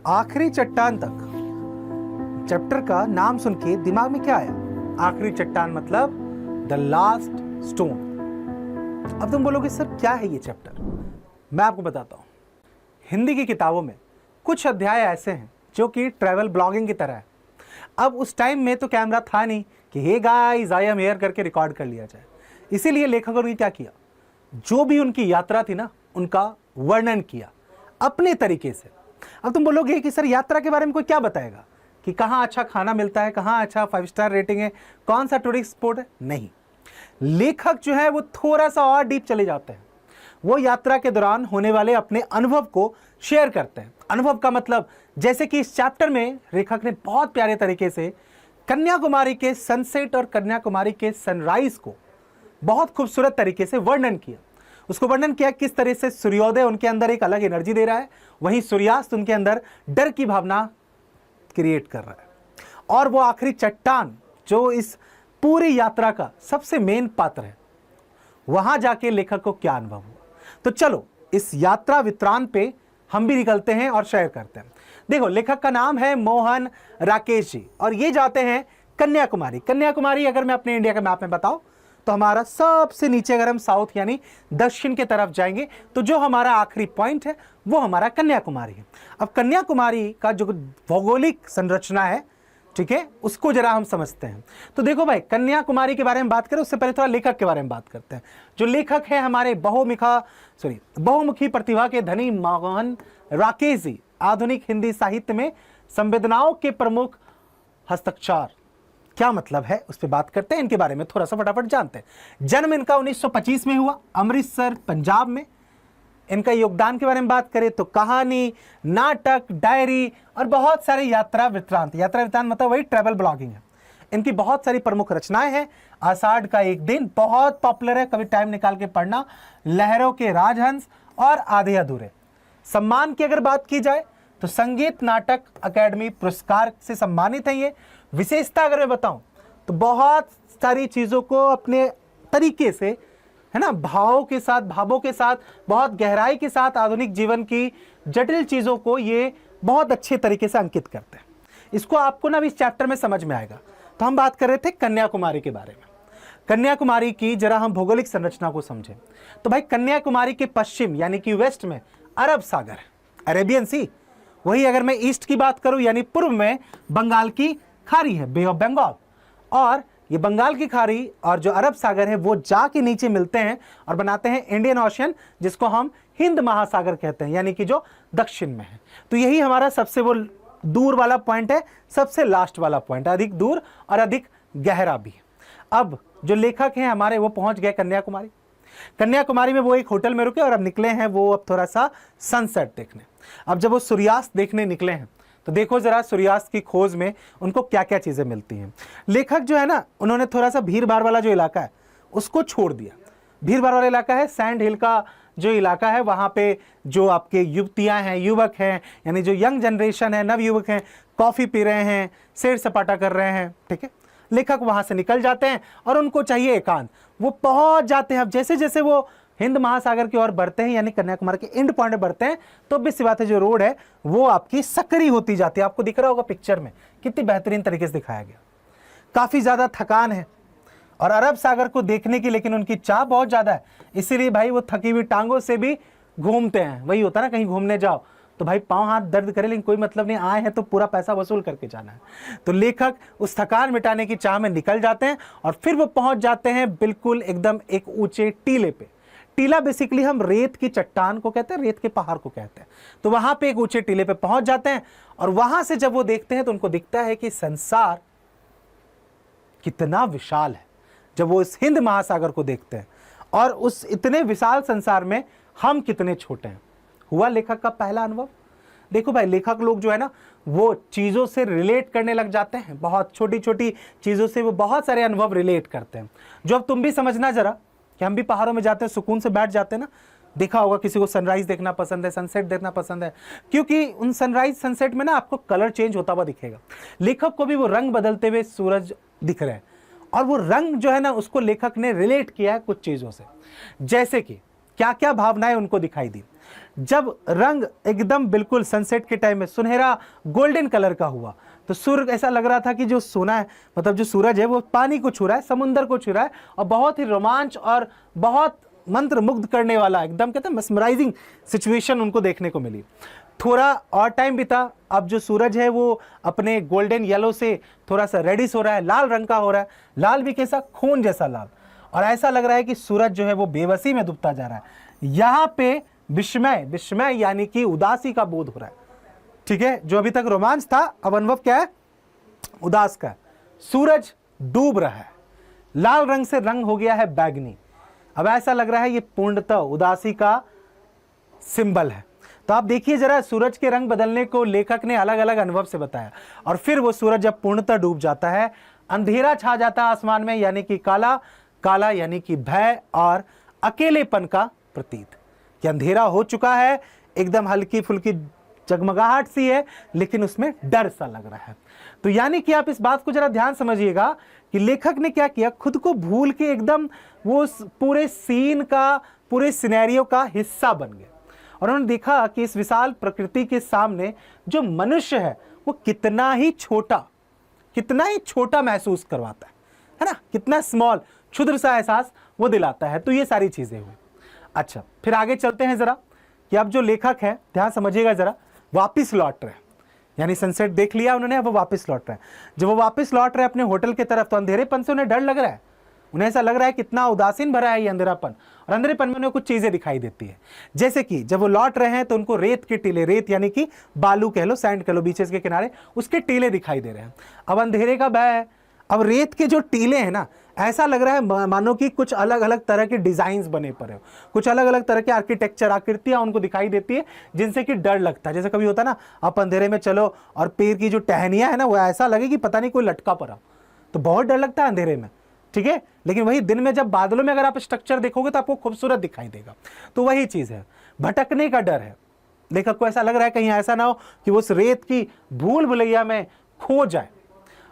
आखिरी चट्टान तक चैप्टर का नाम सुन के दिमाग में क्या आया? आखिरी चट्टान मतलब द लास्ट स्टोन। अब तुम बोलोगे सर क्या है ये चैप्टर? मैं आपको बताता हूं। हिंदी की किताबों में कुछ अध्याय ऐसे हैं जो कि ट्रैवल ब्लॉगिंग की तरह है। अब उस टाइम में तो कैमरा था नहीं कि hey guys I am here करके रिकॉर्ड कर लिया जाए। इसीलिए लेखकों ने क्या किया, जो भी उनकी यात्रा थी ना, उनका वर्णन किया अपने तरीके से। अब तुम बोलोगे कि सर यात्रा के बारे में कोई क्या बताएगा कि कहाँ अच्छा खाना मिलता है, कहाँ अच्छा 5 स्टार रेटिंग है, कौन सा टूरिस्ट स्पॉट है? नहीं, लेखक जो है वो थोड़ा सा और डीप चले जाते हैं। वो यात्रा के दौरान होने वाले अपने अनुभव को शेयर करते हैं। अनुभव का मतलब, जैसे कि इस चैप्टर में लेखक ने बहुत प्यारे तरीके से कन्याकुमारी के सनसेट और कन्याकुमारी के सनराइज को बहुत खूबसूरत तरीके से वर्णन किया। उसको वर्णन किया किस तरह से सूर्योदय उनके अंदर एक अलग एनर्जी दे रहा है, वहीं सूर्यास्त उनके अंदर डर की भावना क्रिएट कर रहा है। और वो आखिरी चट्टान जो इस पूरी यात्रा का सबसे मेन पात्र है, वहां जाके लेखक को क्या अनुभव हुआ। तो चलो इस यात्रा वृत्तांत पे हम भी निकलते हैं और शेयर करते हैं। देखो, लेखक का नाम है मोहन राकेश जी और ये जाते हैं कन्याकुमारी। कन्याकुमारी अगर मैं अपने इंडिया के मैप में बताऊं तो हमारा सबसे नीचे, अगर हम साउथ यानी दक्षिण के तरफ जाएंगे तो जो हमारा आखिरी पॉइंट है वो हमारा कन्याकुमारी है। अब कन्याकुमारी का जो भौगोलिक संरचना है, ठीक है, उसको जरा हम समझते हैं। तो देखो भाई, कन्याकुमारी के बारे में बात करें उससे पहले थोड़ा लेखक के बारे में बात करते हैं। जो लेखक है हमारे बहुमुखी प्रतिभा के धनी मोहन राकेश जी, आधुनिक हिंदी साहित्य में संवेदनाओं के प्रमुख हस्ताक्षर। क्या मतलब है उस पर बात करते हैं, इनके बारे में थोड़ा सा फटाफट जानते हैं। जन्म इनका 1925 में हुआ, अमृतसर पंजाब में। इनका योगदान के बारे में बात करें तो कहानी, नाटक, डायरी और बहुत सारे यात्रा वृत्तांत मतलब वही ट्रैवल ब्लॉगिंग है। इनकी बहुत सारी प्रमुख रचनाएं हैं। आषाढ़ का एक दिन बहुत पॉपुलर है, कभी टाइम निकाल के पढ़ना। लहरों के राजहंस और आधे अधूरे। सम्मान की अगर बात की जाए तो संगीत नाटक अकेडमी पुरस्कार से सम्मानित है ये। विशेषता अगर मैं बताऊं तो बहुत सारी चीजों को अपने तरीके से, है ना, भावों के साथ बहुत गहराई के साथ आधुनिक जीवन की जटिल चीजों को ये बहुत अच्छे तरीके से अंकित करते हैं। इसको आपको ना इस चैप्टर में समझ में आएगा। तो हम बात कर रहे थे कन्याकुमारी के बारे में। कन्याकुमारी की जरा हम भौगोलिक संरचना को समझें तो भाई, कन्याकुमारी के पश्चिम यानी कि वेस्ट में अरब सागर है, अरेबियन सी। वही अगर मैं ईस्ट की बात करूं यानी पूर्व में बंगाल की खाड़ी है, बे ऑफ बंगाल। और ये बंगाल की खाड़ी और जो अरब सागर है वो जाके नीचे मिलते हैं और बनाते हैं इंडियन ओशन, जिसको हम हिंद महासागर कहते हैं, यानी कि जो दक्षिण में है। तो यही हमारा सबसे वो दूर वाला पॉइंट है, सबसे लास्ट वाला पॉइंट, अधिक दूर और अधिक गहरा भी। अब जो लेखक हैं हमारे वो पहुंच गए कन्याकुमारी। कन्याकुमारी में वो एक होटल में रुके और अब निकले हैं वो अब थोड़ा सा सनसेट देखने। अब जब वो सूर्यास्त देखने निकले हैं तो देखो जरा सूर्यास्त की खोज में उनको क्या क्या चीजें मिलती हैं। लेखक जो है ना, उन्होंने थोड़ा सा भीड़ भाड़ वाला जो इलाका है उसको छोड़ दिया। भीड़ भाड़ वाला इलाका है सैंड हिल का जो इलाका है, वहां पे जो आपके युवतियां हैं, युवक हैं, यानी जो यंग जनरेशन है, नव युवक हैं, कॉफी पी रहे हैं, सैर सपाटा कर रहे हैं, ठीक है। लेखक वहां से निकल जाते हैं और उनको चाहिए एकांत। वो पहुंच जाते हैं। अब जैसे जैसे वो हिंद महासागर की ओर बढ़ते हैं यानी कन्याकुमारी के एंड पॉइंट में बढ़ते हैं तो भी सी बात है, जो रोड है वो आपकी सकरी होती जाती है। आपको दिख रहा होगा पिक्चर में कितनी बेहतरीन तरीके से दिखाया गया। काफी ज्यादा थकान है और अरब सागर को देखने की लेकिन उनकी चाह बहुत ज्यादा है, इसीलिए भाई वो थकी हुई टांगों से भी घूमते हैं। वही होता है ना, कहीं घूमने जाओ तो भाई पांव हाथ दर्द करे लेकिन कोई मतलब नहीं, आए हैं तो पूरा पैसा वसूल करके जाना है। तो लेखक उस थकान मिटाने की चाह में निकल जाते हैं और फिर वो पहुंच जाते हैं बिल्कुल एकदम एक ऊंचे टीले पे। टीला बेसिकली हम रेत की चट्टान को कहते हैं, रेत के पहाड़ को कहते हैं। तो वहां पे एक ऊंचे टीले पे पहुंच जाते हैं और वहां से जब वो देखते हैं तो उनको दिखता है कि संसार कितना विशाल है। जब वो इस हिंद महासागर को देखते हैं और उस इतने विशाल संसार में हम कितने छोटे हैं, हुआ लेखक का पहला अनुभव। देखो भाई, लेखक लोग जो है ना वो चीजों से रिलेट करने लग जाते हैं। बहुत छोटी छोटी चीजों से वो बहुत सारे अनुभव रिलेट करते हैं। जो अब तुम भी समझना जरा कि हम भी पहाड़ों में जाते हैं, सुकून से बैठ जाते हैं ना। देखा होगा किसी को सनराइज देखना पसंद है, सनसेट देखना पसंद है, क्योंकि उन सनराइज सनसेट में ना आपको कलर चेंज होता हुआ दिखेगा। लेखक को भी वो रंग बदलते हुए सूरज दिख रहे हैं और वो रंग जो है ना उसको लेखक ने रिलेट किया है कुछ चीजों से। जैसे कि क्या क्या भावनाएं उनको दिखाई दी। जब रंग एकदम बिल्कुल सनसेट के टाइम में सुनहरा गोल्डन कलर का हुआ तो सूर्य ऐसा लग रहा था कि जो सोना है, मतलब जो सूरज है वो पानी को छू रहा है, समुंदर को छू रहा है, और बहुत ही रोमांच और बहुत मंत्र मुग्ध करने वाला, एकदम कहते हैं मेस्मराइजिंग सिचुएशन उनको देखने को मिली। थोड़ा और टाइम बीता, अब जो सूरज है वो अपने गोल्डन येलो से थोड़ा सा रेडिश हो रहा है, लाल रंग का हो रहा है, लाल भी कैसा, खून जैसा लाल, और ऐसा लग रहा है कि सूरज जो है वो बेबसी में डूबता जा रहा है। यहां पे विस्मय, विस्मय यानी कि उदासी का बोध हो रहा है, ठीक है। जो अभी तक रोमांच था अब अनुभव क्या है, उदास का। सूरज डूब रहा है, लाल रंग से रंग हो गया है बैगनी, अब ऐसा लग रहा है ये पूर्णतः उदासी का सिंबल है। तो आप देखिए जरा, सूरज के रंग बदलने को लेखक ने अलग अलग अनुभव से बताया, और फिर वो सूरज जब पूर्णतः डूब जाता है, अंधेरा छा जाता है आसमान में, यानी कि काला, काला यानी कि भय और अकेलेपन का प्रतीक, कि अंधेरा हो चुका है, एकदम हल्की फुल्की जगमगाहट सी है, लेकिन उसमें डर सा लग रहा है। तो यानी कि आप इस बात को जरा ध्यान समझिएगा कि लेखक ने क्या किया, खुद को भूल के एकदम वो पूरे सीन का, पूरे सिनेरियो का हिस्सा बन गए, और उन्होंने देखा कि इस विशाल प्रकृति के सामने जो मनुष्य है वो कितना ही छोटा महसूस करवाता है ना, कितना स्मॉल, क्षुद्र सा एहसास वो दिलाता है। तो ये सारी चीजें हुई। अच्छा, फिर आगे चलते हैं जरा, कि अब जो लेखक है, ध्यान समझिएगा जरा, वापिस लौट रहे हैं, यानी सनसेट देख लिया उन्होंने, अब वो वापस लौट रहे हैं। जब वो वापस लौट रहे हैं अपने होटल की तरफ, तो अंधेरेपन से उन्हें डर लग रहा है, उन्हें ऐसा लग रहा है कितना उदासीन भरा है ये अंधेरापन, और अंधेरेपन में उन्हें कुछ चीजें दिखाई देती है। जैसे कि जब वो लौट रहे हैं तो उनको रेत के टीले, रेत यानी कि बालू कह लो, सैंड कह लो, बीचेस के किनारे उसके टीले दिखाई दे रहे हैं। अब अंधेरे का भय है, अब रेत के जो टीले हैं ना, ऐसा लग रहा है मानो कि कुछ अलग अलग तरह के डिजाइन बने पड़े हो, कुछ अलग अलग तरह के आर्किटेक्चर, आकृतियां उनको दिखाई देती है, जिनसे कि डर लगता है। जैसे कभी होता है ना, आप अंधेरे में चलो और पेड़ की जो टहनियां है ना, वो ऐसा लगे कि पता नहीं कोई लटका पड़ा, तो बहुत डर लगता है अंधेरे में, ठीक है। लेकिन वही दिन में जब बादलों में अगर आप स्ट्रक्चर देखोगे तो आपको खूबसूरत दिखाई देगा। तो वही चीज है, भटकने का डर है। लेखक को ऐसा लग रहा है कहीं ऐसा ना हो कि वो उस रेत की भूल भुलैया में खो जाए।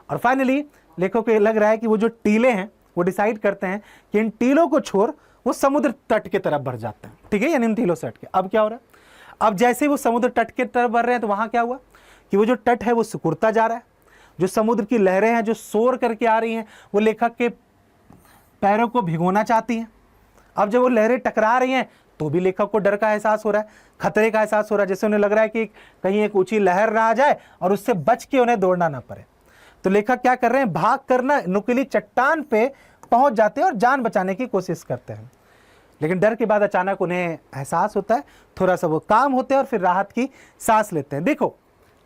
और फाइनली लेखक को लग रहा है कि वो जो टीले हैं वो डिसाइड करते हैं कि इन टीलों को छोड़ वो समुद्र तट की तरफ बढ़ जाते हैं, ठीक है, यानी इन टीलों से हट के। अब क्या हो रहा है, अब जैसे वो समुद्र तट की तरफ बढ़ रहे हैं तो वहां क्या हुआ कि वो जो तट है वो सिकुड़ता जा रहा है, जो समुद्र की लहरें हैं जो शोर करके आ रही हैं वो लेखक के पैरों को भिगोना चाहती हैं। अब जब वो लहरें टकरा रही हैं तो भी लेखक को डर का एहसास हो रहा है, खतरे का एहसास हो रहा है, जैसे उन्हें लग रहा है कि कहीं एक ऊंची लहर ना आ जाए और उससे बच के उन्हें दौड़ना ना पड़े। तो लेखक क्या कर रहे हैं, भाग करना नुकीली चट्टान पे पहुंच जाते हैं और जान बचाने की कोशिश करते हैं। लेकिन डर के बाद अचानक उन्हें एहसास होता है, थोड़ा सा वो काम होते हैं और फिर राहत की सांस लेते हैं। देखो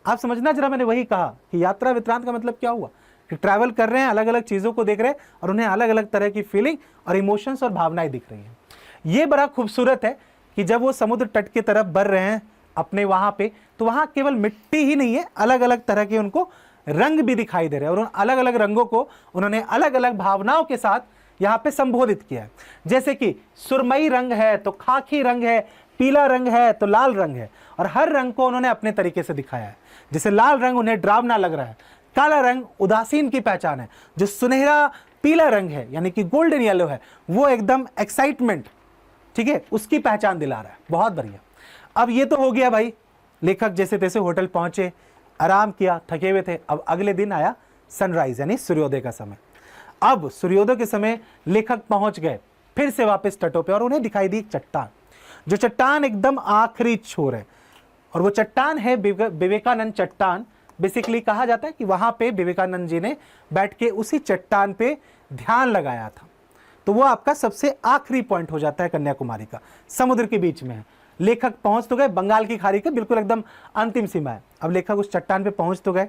आप समझना जरा, मैंने वही कहा कि यात्रा वित्रांत का मतलब क्या हुआ कि ट्रैवल कर रहे हैं, अलग अलग चीजों को देख रहे हैं और उन्हें अलग अलग तरह की फीलिंग और इमोशंस और भावनाएं दिख रही हैं। ये बड़ा खूबसूरत है कि जब वो समुद्र तट की तरफ बढ़ रहे हैं अपने वहां पे, तो वहां केवल मिट्टी ही नहीं है, अलग अलग तरह के उनको रंग भी दिखाई दे रहे हैं, और उन अलग अलग रंगों को उन्होंने अलग अलग भावनाओं के साथ यहाँ पे संबोधित किया है। जैसे कि सुरमई रंग है तो खाकी रंग है, पीला रंग है तो लाल रंग है, और हर रंग को उन्होंने अपने तरीके से दिखाया है। जैसे लाल रंग उन्हें डरावना लग रहा है, काला रंग उदासीन की पहचान है, जो सुनहरा पीला रंग है यानी कि गोल्डन येलो है वो एकदम एक्साइटमेंट, ठीक है, उसकी पहचान दिला रहा है। बहुत बढ़िया। अब ये तो हो गया भाई, लेखक जैसे तैसे होटल पहुंचे, आराम किया, थके हुए थे। अब अगले दिन आया सनराइज यानी सूर्योदय का समय। अब सूर्योदय के समय लेखक पहुंच गए फिर से वापस तटों पे, और उन्हें दिखाई दी चट्टान, जो चट्टान एकदम आखिरी छोर है, और वो चट्टान है विवेकानंद चट्टान। बेसिकली कहा जाता है कि वहां पे विवेकानंद जी ने बैठ के उसी चट्टान पे ध्यान लगाया था। तो वो आपका सबसे आखिरी पॉइंट हो जाता है कन्याकुमारी का, समुद्र के बीच में है। लेखक पहुंच तो गए, बंगाल की खाड़ी के बिल्कुल एकदम अंतिम सीमा है। अब लेखक उस चट्टान पे पहुंच तो गए,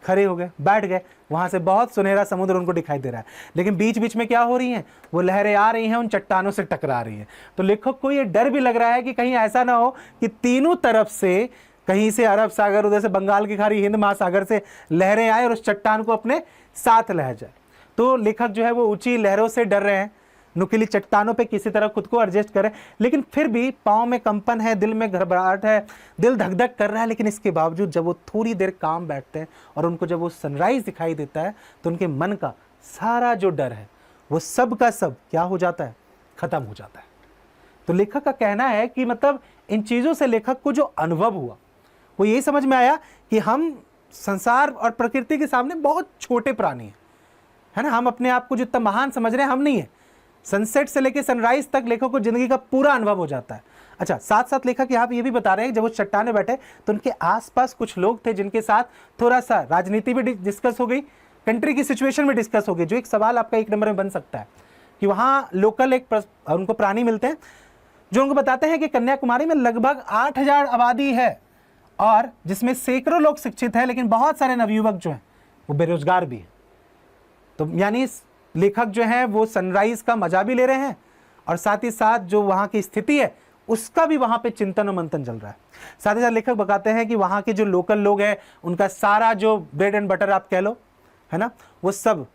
खड़े हो गए, बैठ गए, वहां से बहुत सुनहरा समुद्र उनको दिखाई दे रहा है। लेकिन बीच बीच में क्या हो रही हैं, वो लहरें आ रही हैं, उन चट्टानों से टकरा रही हैं। तो लेखक को ये डर भी लग रहा है कि कहीं ऐसा ना हो कि तीनों तरफ से, कहीं से अरब सागर, उधर से बंगाल की खाड़ी, हिंद महासागर से लहरें आए और उस चट्टान को अपने साथ लह जाए। तो लेखक जो है वो ऊंची लहरों से डर रहे हैं, नुकीली चट्टानों पे किसी तरह खुद को एडजस्ट करें, लेकिन फिर भी पाँव में कंपन है, दिल में घबराहट है, दिल धक धक कर रहा है। लेकिन इसके बावजूद जब वो थोड़ी देर काम बैठते हैं और उनको जब वो सनराइज दिखाई देता है तो उनके मन का सारा जो डर है वो सब का सब क्या हो जाता है, खत्म हो जाता है। तो लेखक का कहना है कि मतलब इन चीज़ों से लेखक को जो अनुभव हुआ वो यही समझ में आया कि हम संसार और प्रकृति के सामने बहुत छोटे प्राणी हैं, है ना। हम अपने आप को जितना महान समझ रहे हैं हम नहीं है। सनसेट से लेकर सनराइज तक लेखक को जिंदगी का पूरा अनुभव हो जाता है। अच्छा, साथ साथ लेखक यहाँ पे ये भी बता रहे हैं जब वो चट्टान में बैठे तो उनके आसपास कुछ लोग थे जिनके साथ थोड़ा सा राजनीति भी डिस्कस हो गई, कंट्री की सिचुएशन में डिस्कस हो गई। जो एक सवाल आपका 1 नंबर में बन सकता है कि वहाँ लोकल एक उनको प्राणी मिलते हैं जो उनको बताते हैं कि कन्याकुमारी में लगभग 8000 आबादी है और जिसमें सैकड़ों लोग शिक्षित हैं, लेकिन बहुत सारे नवयुवक जो हैं वो बेरोजगार भी हैं। तो यानी लेखक जो है वो सनराइज का मजा भी ले रहे हैं और साथ ही साथ जो वहाँ की स्थिति है उसका भी वहाँ पे चिंतन और मंथन चल रहा है। साथ ही साथ लेखक बताते हैं कि वहाँ के जो लोकल लोग हैं उनका सारा जो ब्रेड एंड बटर आप कह लो, है ना, वो सब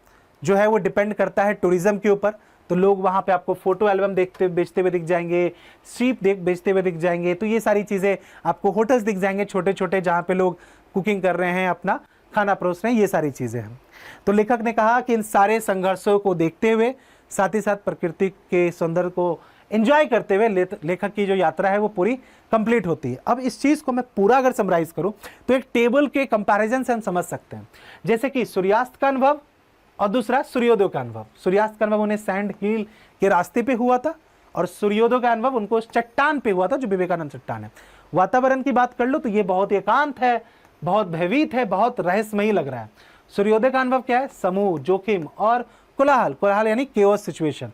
जो है वो डिपेंड करता है टूरिज्म के ऊपर। तो लोग वहाँ पे आपको फोटो एल्बम बेचते हुए दिख जाएंगे, शीप बेचते हुए दिख जाएंगे। तो ये सारी चीज़ें आपको होटल्स दिख जाएंगे छोटे छोटे जहाँ पे लोग कुकिंग कर रहे हैं, अपना खाना परोस रहे हैं, ये सारी चीज़ें हैं। तो लेखक ने कहा कि इन सारे संघर्षों को देखते हुए साथ ही साथ प्रकृति के सौंदर्य को एंजॉय करते हुए लेखक की जो यात्रा है वो पूरी कंप्लीट होती है। अब इस चीज़ को मैं पूरा अगर समराइज करूं तो एक टेबल के कंपैरिजन से हम समझ सकते हैं, जैसे कि सूर्यास्त का अनुभव और दूसरा सूर्योदय का अनुभव। सूर्यास्त का अनुभव उन्हें सैंड हिल के रास्ते पे हुआ था और सूर्योदय का अनुभव उनको उस चट्टान पे हुआ था जो विवेकानंद चट्टान है। वातावरण की बात कर लो तो ये बहुत एकांत है, बहुत भयभीत है, बहुत रहस्यमयी लग रहा है। सूर्योदय का अनुभव क्या है? समूह, जोखिम और कोलाहल। कोलाहल यानी केओस सिचुएशन।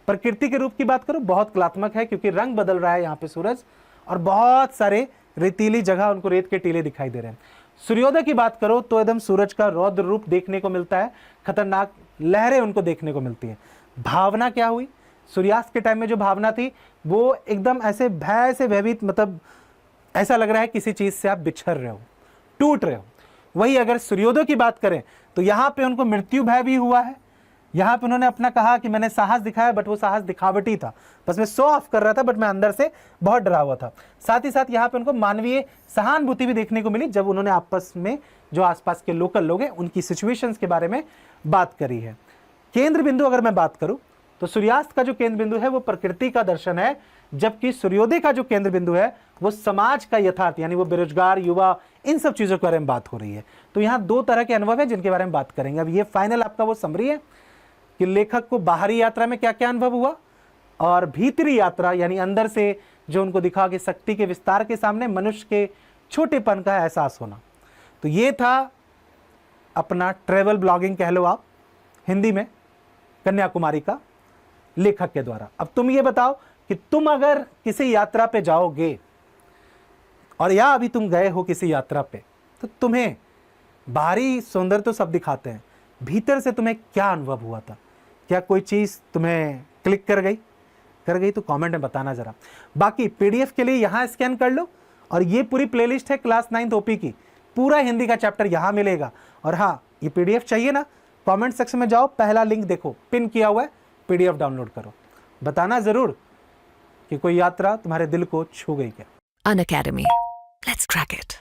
प्रकृति के रूप की बात करो बहुत कलात्मक है क्योंकि रंग बदल रहा है यहाँ पे सूरज और बहुत सारे रेतीली जगह उनको रेत के टीले दिखाई दे रहे हैं। सूर्योदय की बात करो तो एकदम सूरज का रौद्र रूप देखने को मिलता है, खतरनाक लहरें उनको देखने को मिलती हैं। भावना क्या हुई? सूर्यास्त के टाइम में जो भावना थी वो एकदम ऐसे भय से भयभीत, मतलब ऐसा लग रहा है किसी चीज से आप बिछड़ रहे हो, टूट रहे हो। वही अगर सूर्योदय की बात करें तो यहाँ पे उनको मृत्यु भय भी हुआ है। यहाँ पे उन्होंने अपना कहा कि मैंने साहस दिखाया बट वो साहस दिखावटी था, बस मैं शो ऑफ कर रहा था बट मैं अंदर से बहुत डरा हुआ था। साथ ही साथ यहाँ पे उनको मानवीय सहानुभूति भी देखने को मिली जब उन्होंने आपस में जो आसपास के लोकल लोग हैं उनकी सिचुएशंस के बारे में बात करी है। केंद्र बिंदु अगर मैं बात करूं तो सूर्यास्त का जो केंद्र बिंदु है वो प्रकृति का दर्शन है, जबकि सूर्योदय का जो केंद्र बिंदु है वो समाज का यथार्थ, यानी वो बेरोजगार युवा, इन सब चीजों के बारे में बात हो रही है। तो यहाँ 2 तरह के अनुभव है जिनके बारे में बात करेंगे। अब ये फाइनल आपका वो समरी है कि लेखक को बाहरी यात्रा में क्या क्या अनुभव हुआ और भीतरी यात्रा यानी अंदर से जो उनको दिखा कि शक्ति के विस्तार के सामने मनुष्य के छोटेपन का एहसास होना। तो ये था अपना ट्रेवल ब्लॉगिंग कह लो आप हिंदी में, कन्याकुमारी का लेखक के द्वारा। अब तुम ये बताओ कि तुम अगर किसी यात्रा पे जाओगे और या अभी तुम गए हो किसी यात्रा पे तो तुम्हें बाहरी सौंदर्य तो सब दिखाते हैं, भीतर से तुम्हें क्या अनुभव हुआ था? क्या कोई चीज़ तुम्हें क्लिक कर गई तो कमेंट में बताना ज़रा। बाकी पीडीएफ के लिए यहाँ स्कैन कर लो और ये पूरी प्लेलिस्ट है क्लास 9th ओपी की, पूरा हिंदी का चैप्टर यहाँ मिलेगा। और हाँ, ये पीडीएफ चाहिए ना, कमेंट सेक्शन में जाओ, पहला लिंक देखो पिन किया हुआ है, पीडीएफ डाउनलोड करो। बताना ज़रूर कि कोई यात्रा तुम्हारे दिल को छू गई क्या। Unacademy. Let's crack it.